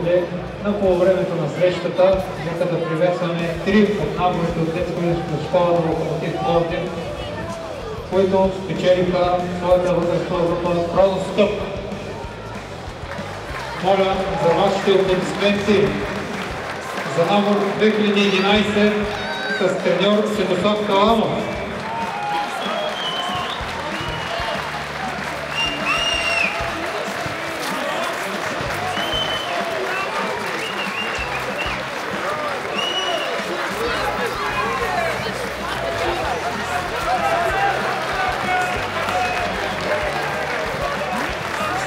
зрители, на полувремето на срещата нека да приветстваме 3 от наборите от детско школа на Локомотив Пловдив, които спечелиха своята възрастова група Кронос-къп. Моля за вашите аплодисменти за набор 2011 с треньор Светослав Каламов.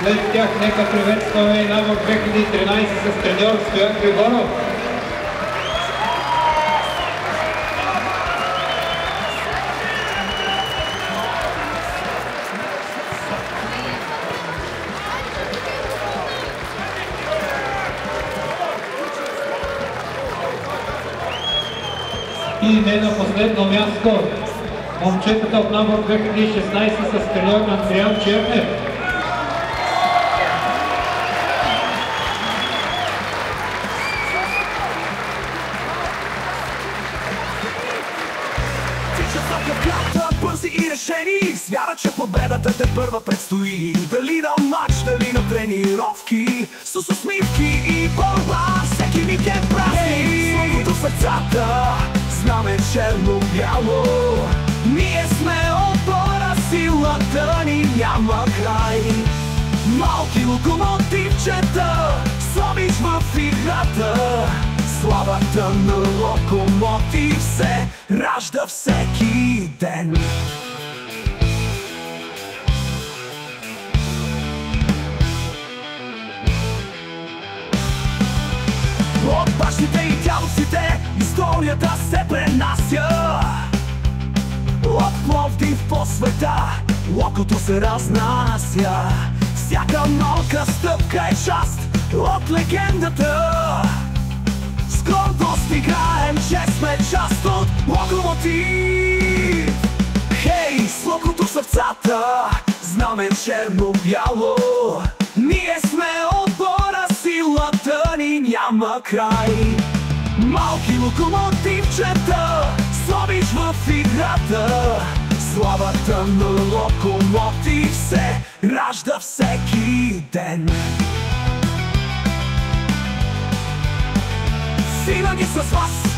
След тях нека приветстваме и набор 2013 с треньор Стоян Григоров. И не на последно място, момчетата от набор 2016 с треньор Андриан Чернев. Бързи и решени, с вяра, че победата те първа предстои. Дали на матч, дали на тренировки, с усмивки и борба, всеки миг е празник. Слънкото в сърцата, знаме черно-бяло. Ние сме отбора, силата ни няма край. Малки локомотивчета, слабиш в играта. Славата на Локомотив се ражда всеки ден. От бащите и дядовците историята се пренася. От Пловдив по света локото се разнася. Всяка малка стъпка е част от легендата. С гордост играем, че сме част от Локомотив. Хей, с локото в сърцата, знамен черно-бяло. Ние сме отбора, силата ни няма край. Малки локомотивчета, слабиш в играта. Славата на Локомотив се ражда всеки ден. Винаги с вас